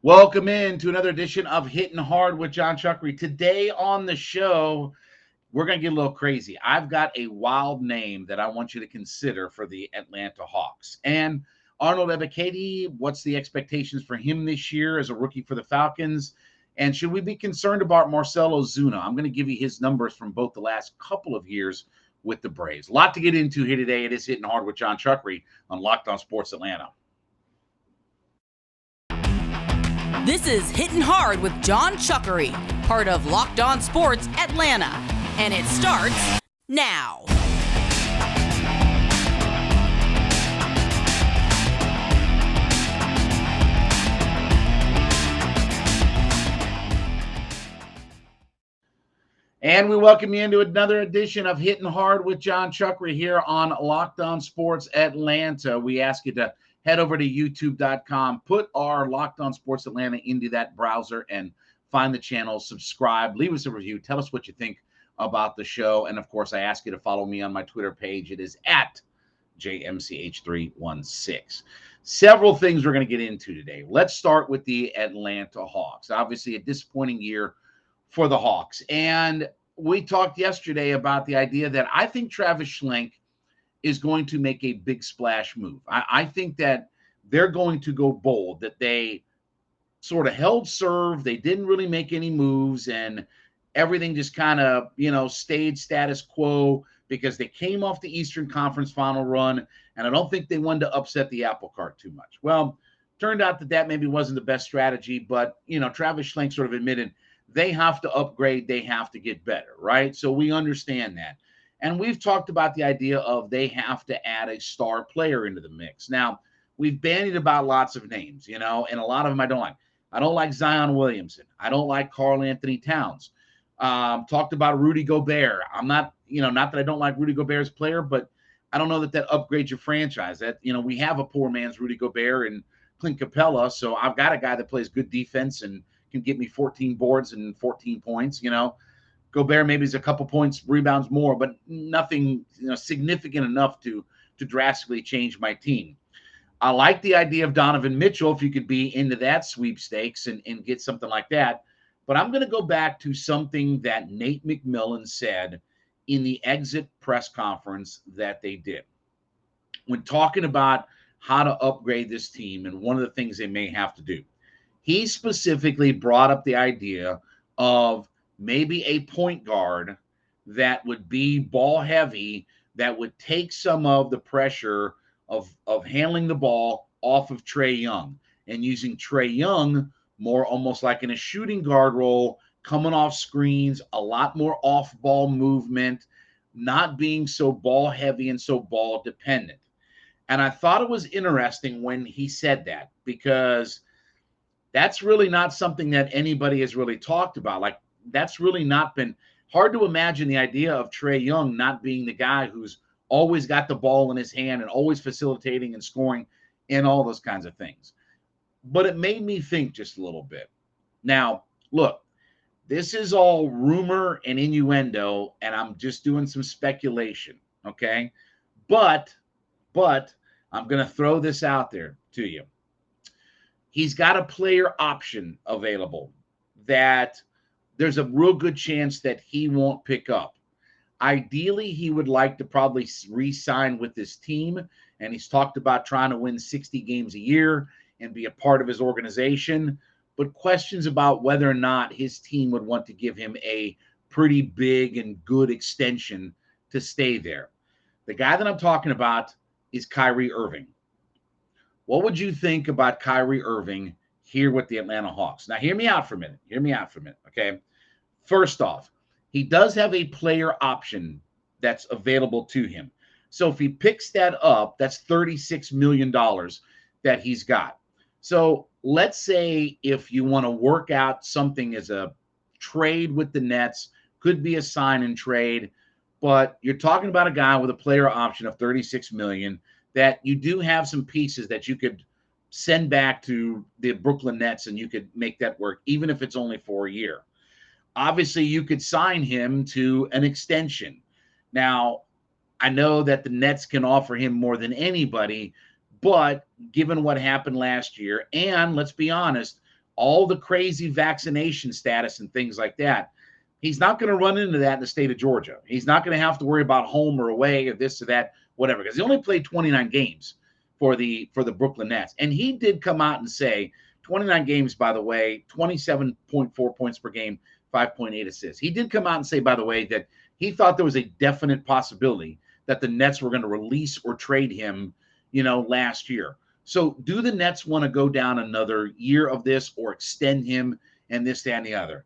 Welcome in to another edition of Hittin Hard with Jon Chuckery. Today on the show, we're going to get a little crazy. I've got a wild name that I want you to consider for the Atlanta Hawks. And Arnold Ebiketie, what's the expectations for him this year as a rookie for the Falcons? And should we be concerned about Marcelo Zuna? I'm going to give you his numbers from both the last couple of years with the Braves. A lot to get into here today. It is Hittin Hard with Jon Chuckery on Locked On Sports Atlanta. This is Hittin Hard with Jon Chuckery, part of Locked On Sports Atlanta. And it starts now. And we welcome you into another edition of Hittin Hard with Jon Chuckery here on Locked On Sports Atlanta. We ask you to head over to youtube.com, put our Locked On Sports Atlanta into that browser and find the channel, subscribe, leave us a review, tell us what you think about the show. And of course, I ask you to follow me on my Twitter page. It is at JMCH316. Several things we're going to get into today. Let's start with the Atlanta Hawks. Obviously, a disappointing year for the Hawks. And we talked yesterday about the idea that I think Travis Schlenk is going to make a big splash move. I think that they're going to go bold, that they sort of held serve. They didn't really make any moves, and everything just kind of, stayed status quo because they came off the Eastern Conference final run, and I don't think they wanted to upset the apple cart too much. Well, turned out that maybe wasn't the best strategy, but, Travis Schlenk sort of admitted they have to upgrade, they have to get better, right? So we understand that. And we've talked about the idea of they have to add a star player into the mix. Now, we've bandied about lots of names, and a lot of them I don't like. I don't like Zion Williamson. I don't like Karl Anthony Towns. Talked about Rudy Gobert. I'm not, not that I don't like Rudy Gobert as a player, but I don't know that upgrades your franchise. That, we have a poor man's Rudy Gobert and Clint Capella, so I've got a guy that plays good defense and can get me 14 boards and 14 points, Gobert maybe is a couple points, rebounds more, but nothing significant enough to drastically change my team. I like the idea of Donovan Mitchell if you could be into that sweepstakes and get something like that. But I'm going to go back to something that Nate McMillan said in the exit press conference that they did. When talking about how to upgrade this team and one of the things they may have to do, he specifically brought up the idea of maybe a point guard that would be ball heavy, that would take some of the pressure of handling the ball off of Trae Young and using Trae Young more almost like in a shooting guard role, coming off screens, a lot more off-ball movement, not being so ball heavy and so ball dependent. And I thought it was interesting when he said that, because that's really not something that anybody has really talked about. Like, that's really not been hard to imagine, the idea of Trae Young not being the guy who's always got the ball in his hand and always facilitating and scoring and all those kinds of things. But it made me think just a little bit. Now, look, this is all rumor and innuendo, and I'm just doing some speculation, okay? But I'm going to throw this out there to you. He's got a player option available that there's a real good chance that he won't pick up. Ideally, he would like to probably re-sign with this team, and he's talked about trying to win 60 games a year and be a part of his organization, but questions about whether or not his team would want to give him a pretty big and good extension to stay there. The guy that I'm talking about is Kyrie Irving. What would you think about Kyrie Irving here with the Atlanta Hawks? Now, hear me out for a minute, okay? First off, he does have a player option that's available to him. So if he picks that up, that's $36 million that he's got. So let's say if you want to work out something as a trade with the Nets, could be a sign and trade, but you're talking about a guy with a player option of $36 million that you do have some pieces that you could send back to the Brooklyn Nets and you could make that work, even if it's only for a year. Obviously, you could sign him to an extension. Now, I know that the Nets can offer him more than anybody, but given what happened last year, and let's be honest, all the crazy vaccination status and things like that. He's not going to run into that in the state of Georgia. He's not going to have to worry about home or away or this or that, whatever, because he only played 29 games for the Brooklyn Nets. And he did come out and say, 29 games, by the way, 27.4 points per game, 5.8 assists. He did come out and say, by the way, that he thought there was a definite possibility that the Nets were going to release or trade him, last year. So do the Nets want to go down another year of this or extend him and this, that, and the other?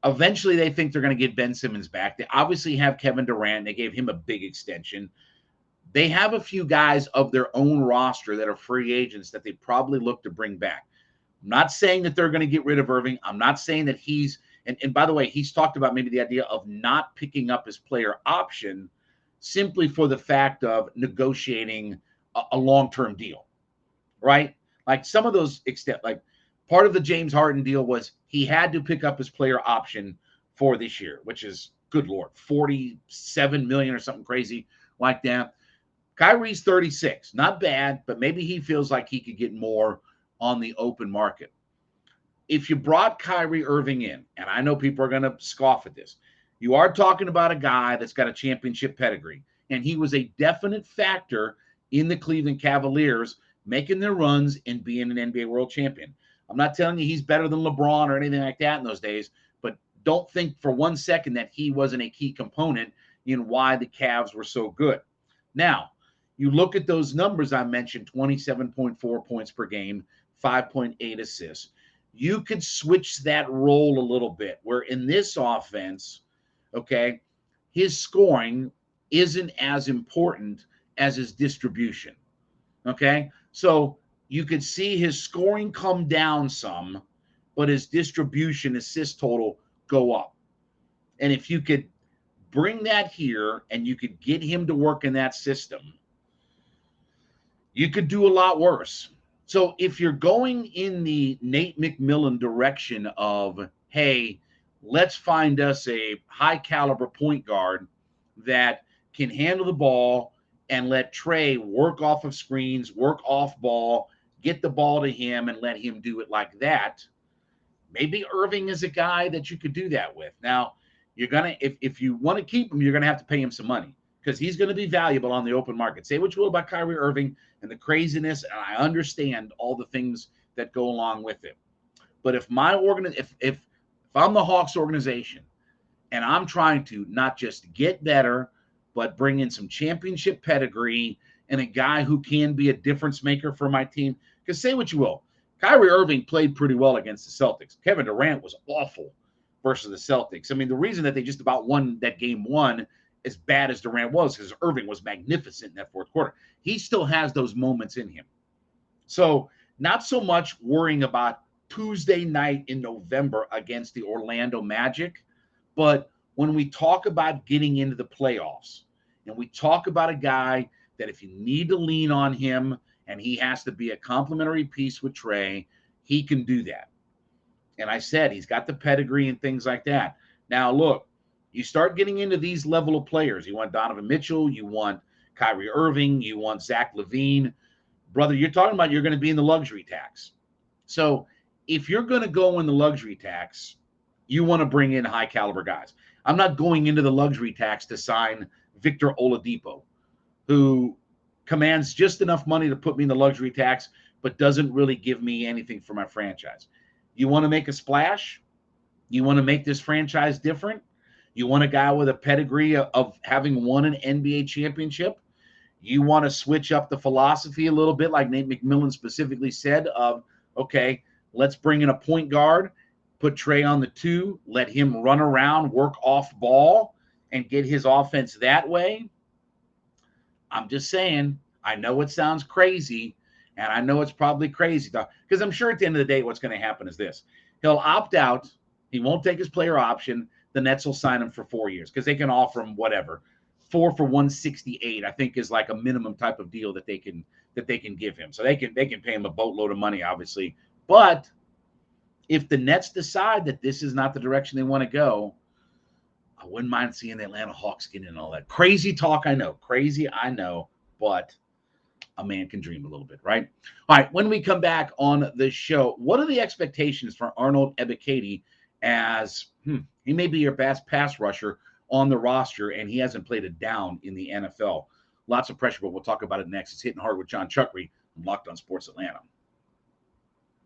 Eventually, they think they're going to get Ben Simmons back. They obviously have Kevin Durant. They gave him a big extension. They have a few guys of their own roster that are free agents that they probably look to bring back. I'm not saying that they're going to get rid of Irving. I'm not saying that he's – and by the way, he's talked about maybe the idea of not picking up his player option simply for the fact of negotiating a long-term deal, right? Like some of those extent – like part of the James Harden deal was he had to pick up his player option for this year, which is, good Lord, $47 million or something crazy like that. Kyrie's 36, not bad, but maybe he feels like he could get more on the open market. If you brought Kyrie Irving in, and I know people are going to scoff at this, you are talking about a guy that's got a championship pedigree, and he was a definite factor in the Cleveland Cavaliers making their runs and being an NBA world champion. I'm not telling you he's better than LeBron or anything like that in those days, but don't think for 1 second that he wasn't a key component in why the Cavs were so good. Now, you look at those numbers I mentioned, 27.4 points per game, 5.8 assists. You could switch that role a little bit, where in this offense, okay, his scoring isn't as important as his distribution, okay? So you could see his scoring come down some, but his distribution, assist total, go up. And if you could bring that here and you could get him to work in that system, you could do a lot worse. So if you're going in the Nate McMillan direction of, hey, let's find us a high caliber point guard that can handle the ball and let Trey work off of screens, work off ball, get the ball to him and let him do it like that, maybe Irving is a guy that you could do that with. Now, you're going to, if you want to keep him, you're going to have to pay him some money because he's going to be valuable on the open market. Say what you will about Kyrie Irving and the craziness, and I understand all the things that go along with it. But if I'm the Hawks organization and I'm trying to not just get better, but bring in some championship pedigree and a guy who can be a difference maker for my team, because say what you will, Kyrie Irving played pretty well against the Celtics. Kevin Durant was awful versus the Celtics. I mean, the reason that they just about won that game one as bad as Durant was because Irving was magnificent in that fourth quarter. He still has those moments in him. So not so much worrying about Tuesday night in November against the Orlando Magic, but when we talk about getting into the playoffs and we talk about a guy that if you need to lean on him and he has to be a complementary piece with Trey, he can do that. And I said he's got the pedigree and things like that. Now, look, you start getting into these level of players. You want Donovan Mitchell, you want Kyrie Irving, you want Zach LaVine. Brother, you're talking about you're going to be in the luxury tax. So if you're going to go in the luxury tax, you want to bring in high caliber guys. I'm not going into the luxury tax to sign Victor Oladipo, who commands just enough money to put me in the luxury tax, but doesn't really give me anything for my franchise. You want to make a splash? You want to make this franchise different? You want a guy with a pedigree of having won an NBA championship? You want to switch up the philosophy a little bit, like Nate McMillan specifically said, of, okay, let's bring in a point guard, put Trey on the 2, let him run around, work off ball, and get his offense that way. I'm just saying, I know it sounds crazy, and I know it's probably crazy, because I'm sure at the end of the day what's going to happen is this. He'll opt out. He won't take his player option. The Nets will sign him for 4 years because they can offer him whatever. 4 for $168, I think, is like a minimum type of deal that they can give him. So they can pay him a boatload of money, obviously. But if the Nets decide that this is not the direction they want to go, I wouldn't mind seeing the Atlanta Hawks get in all that. Crazy talk, I know. Crazy, I know. But a man can dream a little bit, right? All right, when we come back on the show, what are the expectations for Arnold Ebiketie as he may be your best pass rusher on the roster, and he hasn't played a down in the NFL? Lots of pressure, but we'll talk about it next. It's Hitting Hard with Jon Chuckery on Locked On Sports Atlanta.